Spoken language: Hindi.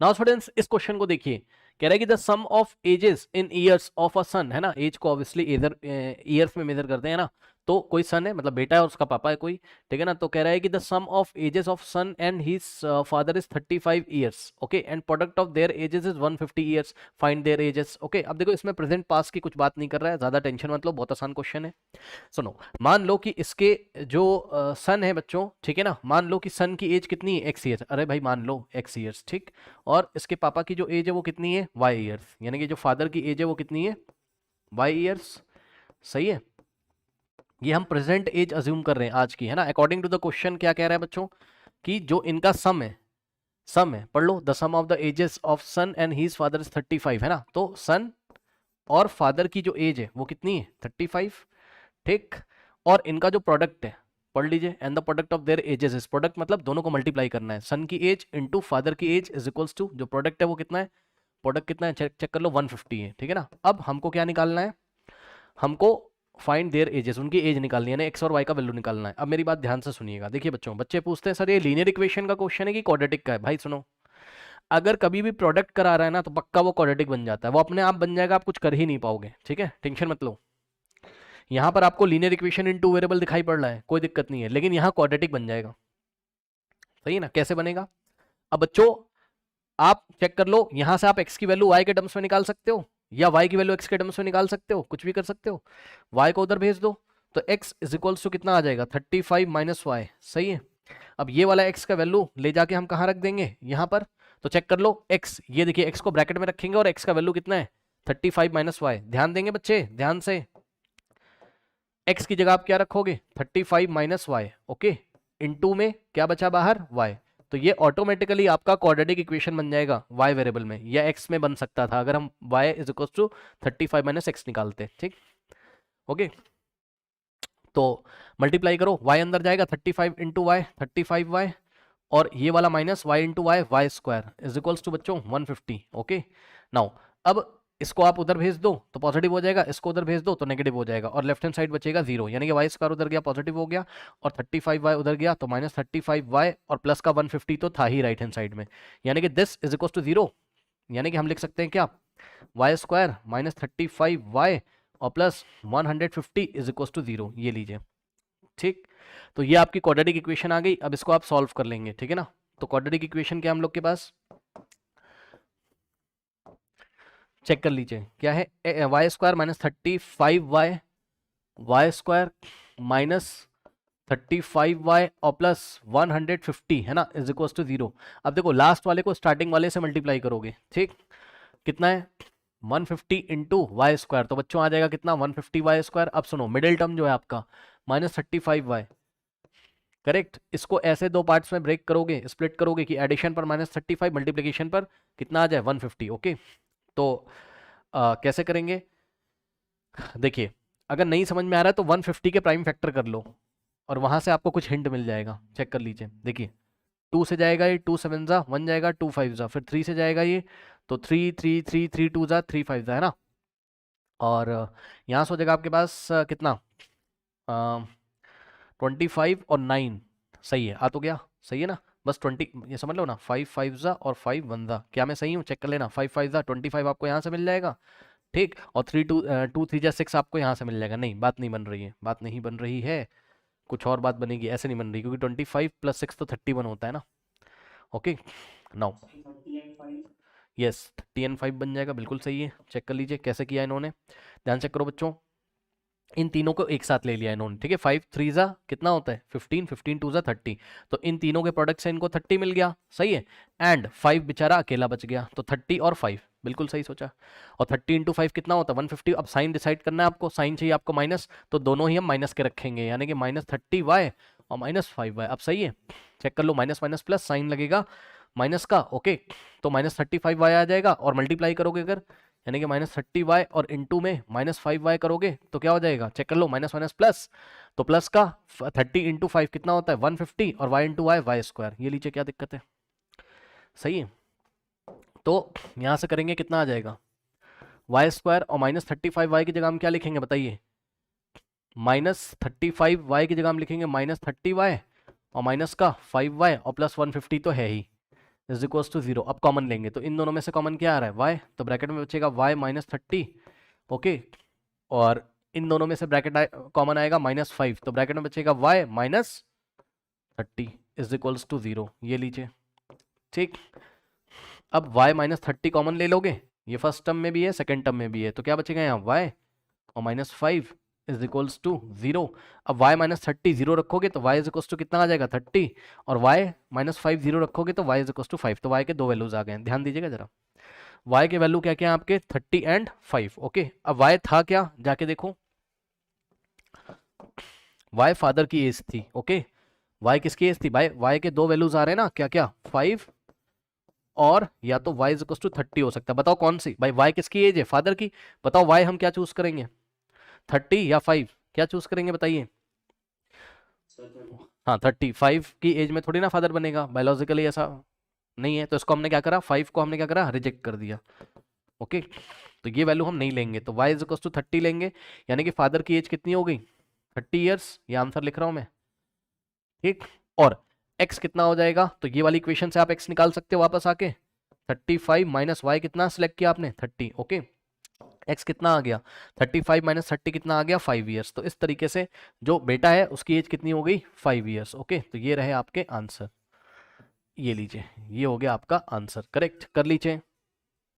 नाउ स्टूडेंट्स इस क्वेश्चन को देखिए, कह रहा है कि the sum of ages in years of a son, है ना, एज को ऑब्वियसली इधर ईयर्स में मेजर करते हैं ना, तो कोई सन है मतलब बेटा है और उसका पापा है कोई, ठीक है ना, तो कह रहा है कि the sum of ages of son and his father is 35 years, okay, and product of their ages is 150 years, find their ages, okay. अब देखो इसमें प्रेजेंट पास की कुछ बात नहीं कर रहा है, ज्यादा टेंशन मत लो, बहुत आसान क्वेश्चन है। सुनो, मान लो कि इसके जो सन है बच्चों, ठीक है ना, मान लो कि सन की एज कितनी है, एक्स ईयर्स, अरे भाई मान लो एक्स ईयर्स, ठीक, और इसके पापा की जो एज है वो कितनी है, वाई ईयर्स, यानी कि जो फादर की एज है वो कितनी है, वाई ईयर्स, सही है। ये हम प्रेजेंट एज अज्यूम कर रहे हैं आज की, है ना, अकॉर्डिंग टू द क्वेश्चन क्या कह रहा है बच्चों, कि जो इनका सम है, पढ़ लो, the sum of the ages of son and his father is 35, है ना, तो सन और फादर की जो एज है वो कितनी है, 35, ठीक, और इनका जो प्रोडक्ट है पढ़ लीजिए, and the product of their ages is, product मतलब दोनों को मल्टीप्लाई करना है, सन की एज इनटू फादर की एज इज इक्वल्स टू, जो प्रोडक्ट है वो कितना है, प्रोडक्ट कितना है, चेक कर लो, 150 है, ठीक है ना। अब हमको क्या निकालना है, हमको फाइंड देयर एजेस, उनकी एज निकालनी है ना, एक्स और वाई का वैल्यू निकालना है। अब मेरी बात ध्यान से सुनिएगा, देखिए बच्चों, बच्चे पूछते हैं सर ये लीनियर इक्वेशन का क्वेश्चन है कि क्वाड्रेटिक का है, भाई सुनो, अगर कभी भी प्रोडक्ट करा रहा है ना तो पक्का वो क्वाड्रेटिक बन जाता है, वो अपने आप बन जाएगा, आप कुछ कर ही नहीं पाओगे, ठीक है, टेंशन मत लो। यहां पर आपको linear equation in two variable दिखाई पड़ रहा है, कोई दिक्कत नहीं है, लेकिन यहां क्वाड्रेटिक बन जाएगा, सही है ना, कैसे बनेगा। अब बच्चों आप चेक कर लो, यहां से आप एक्स की वैल्यू वाई के टर्म्स में निकाल सकते हो, या वाई की वैल्यू एक्स के टर्म्स में निकाल सकते हो, कुछ भी कर सकते हो, वाई को उधर भेज दो, तो एक्स इज इक्वल्स टू कितना आ जाएगा, 35 माइनस वाई, सही है। अब ये वाला एक्स का वैल्यू ले जाके हम कहाँ रख देंगे, यहाँ पर, तो चेक कर लो एक्स, ये देखिए एक्स को ब्रैकेट में रखेंगे और एक्स का वैल्यू कितना है, 35 माइनस वाई, ध्यान देंगे बच्चे, ध्यान से, एक्स की जगह आप क्या रखोगे, 35 माइनस वाई, ओके, इनटू में क्या बचा बाहर, वाई, तो ये ऑटोमेटिकली आपका क्वाड्रेटिक इक्वेशन बन जाएगा वाई वेरिएबल में, या एक्स में बन सकता था अगर हम y is equal to 35 minus x निकालते, ठीक, ओके। तो मल्टीप्लाई करो, वाई अंदर जाएगा, 35 इंटू वाई, 35 वाई, और ये वाला minus y into y, y square is equals to बच्चों 150, ओके। नाउ अब इसको आप उधर भेज दो तो पॉजिटिव हो जाएगा, इसको उधर भेज दो तो नेगेटिव हो जाएगा, और लेफ्ट हैंड साइड बचेगा 0, यानी कि वाई स्क्वायर उधर गया पॉजिटिव हो गया, और 35 वाई उधर गया तो माइनस 35 वाई, और प्लस का 150 तो था ही राइट हैंड साइड में, यानी कि दिस इज इक्वल टू 0, यानी कि हम लिख सकते हैं क्या, वाई स्क्वायर माइनस 35 वाई और प्लस 150 इज इक्वल टू 0, ये लीजिए, ठीक। तो ये आपकी क्वाड्रेटिक इक्वेशन आ गई, अब इसको आप सॉल्व कर लेंगे, ठीक है ना। तो क्वाड्रेटिक इक्वेशन क्या हम लोग के पास, चेक कर लीजिए क्या है, y square minus 35 y, y square minus 35 y और प्लस 150, है ना, इज इक्वल टू 0। अब देखो लास्ट वाले को स्टार्टिंग वाले से मल्टीप्लाई करोगे, ठीक, कितना है 150 इंटू वाई स्क्वायर, तो बच्चों आ जाएगा कितना 150 वाई स्क्वायर। अब सुनो मिडिल टर्म जो है आपका माइनस 35 वाई, करेक्ट, इसको ऐसे दो पार्ट्स में ब्रेक करोगे, स्प्लिट करोगे कि एडिशन पर -35, मल्टीप्लीकेशन पर कितना आ जाए 150, ओके। तो कैसे करेंगे, देखिए अगर नहीं समझ में आ रहा है तो 150 के प्राइम फैक्टर कर लो, और वहां से आपको कुछ हिंट मिल जाएगा, चेक कर लीजिए, देखिए 2 से जाएगा ये, 2 7 जा 1 जाएगा, 2 5 जा, फिर 3 से जाएगा ये, तो 3 3 3 3 2 जा 3 5 जा, है ना, और यहाँ से हो जाएगा आपके पास कितना, 25 और 9, सही है, आ तो गया, सही है ना, बस 20, ये समझ लो ना, 5 5 जा और 5 1 जा, क्या मैं सही हूँ, चेक कर लेना, 5 5 जा 25 आपको यहाँ से मिल जाएगा, ठीक, और 3 2 2 3 जा 6 आपको यहाँ से मिल जाएगा, नहीं बात नहीं बन रही है, बात नहीं बन रही है, कुछ और बात बनेगी, ऐसे नहीं बन रही, क्योंकि 25 प्लस 6 तो 31 होता है ना, ओके। नाउ यस 30 and 5 बन जाएगा, बिल्कुल सही है, चेक कर लीजिए कैसे किया इन्होंने, ध्यान चेक करो बच्चों, इन तीनों को एक साथ ले लिया इन्होंने, ठीक है, 5 3 जा कितना होता है 15, 15 2 जा 30, तो इन तीनों के प्रोडक्ट से इनको 30 मिल गया, सही है, एंड 5 बेचारा अकेला बच गया, तो 30 और 5, बिल्कुल सही सोचा, और 30 इंटू 5 कितना होता है 150। अब साइन डिसाइड करना है आपको, साइन चाहिए आपको माइनस, तो दोनों ही हम माइनस के रखेंगे, यानी कि -30 वाई और -5 वाई, अब सही है, चेक कर लो, माइनस माइनस प्लस साइन लगेगा माइनस का, ओके, तो -35 वाई आ जाएगा, और मल्टीप्लाई करोगे अगर, यानी कि -30 वाई और इंटू में -5 वाई करोगे तो क्या हो जाएगा, चेक कर लो, माइनस माइनस प्लस, तो प्लस का 30 इंटू 5 कितना होता है 150, और y into y y square, ये लीजिए क्या दिक्कत है, सही है। तो यहाँ से करेंगे कितना आ जाएगा वाई स्क्वायर, और -35 वाई की जगह हम क्या लिखेंगे बताइए, -35 वाई की जगह हम लिखेंगे -30 वाई, और माइनस का 5 वाई और प्लस 150 तो है ही, इज इक्वल टू 0। अब कॉमन लेंगे तो इन दोनों में से कॉमन क्या आ रहा है, y, तो ब्रैकेट में बचेगा y माइनस 30, ओके, और इन दोनों में से ब्रैकेट कॉमन आएगा -5, तो ब्रैकेट में बचेगा y minus 30 is equals to 0, ये लीजिए, ठीक। अब y माइनस 30 कॉमन ले लोगे, ये फर्स्ट टर्म में भी है सेकंड टर्म में भी है, तो क्या बचेगा यहाँ y और -5 इज इक्वल्स टू 0। अब y माइनस 30 0 रखोगे तो y इज इक्वल्स टू कितना आ जाएगा 30, और y माइनस 5 0 रखोगे तो y इज इक्वल्स टू 5, तो y के दो वैल्यूज आ गए हैं, ध्यान दीजिएगा जरा। y के वैल्यू क्या क्या है आपके 30 एंड 5, ओके। अब y था क्या, जाके देखो, y फादर की एज थी, ओके, y किसकी एज थी भाई, y के दो वैल्यूज आ रहे हैं ना, क्या क्या 5 और या तो y इज इक्वल टू 30 हो सकता है, बताओ कौन सी, भाई y किसकी एज है, फादर की, बताओ y हम क्या चूज करेंगे, 30 या 5, क्या चूज करेंगे बताइए। हाँ 35 की एज में थोड़ी ना फादर बनेगा, बायोलॉजिकली ऐसा नहीं है, तो इसको हमने क्या करा, 5 को हमने क्या करा, रिजेक्ट कर दिया, ओके। तो ये वैल्यू हम नहीं लेंगे, तो y इज इक्वल टू 30 लेंगे, यानी कि फादर की एज कितनी हो गई 30 ईयर्स, ये आंसर लिख रहा हूं मैं, ठीक। और x कितना हो जाएगा, तो ये वाली इक्वेशन से आप x निकाल सकते हो वापस आके, 35 माइनस वाई कितना सिलेक्ट किया आपने 30, ओके, x कितना आ गया 35 माइनस 30 कितना आ गया 5 ईयर्स। तो इस तरीके से जो बेटा है उसकी एज कितनी हो गई 5 ईयर्स, ओके। तो ये रहे आपके आंसर, ये लीजिए, ये हो गया आपका आंसर, करेक्ट कर लीजिए।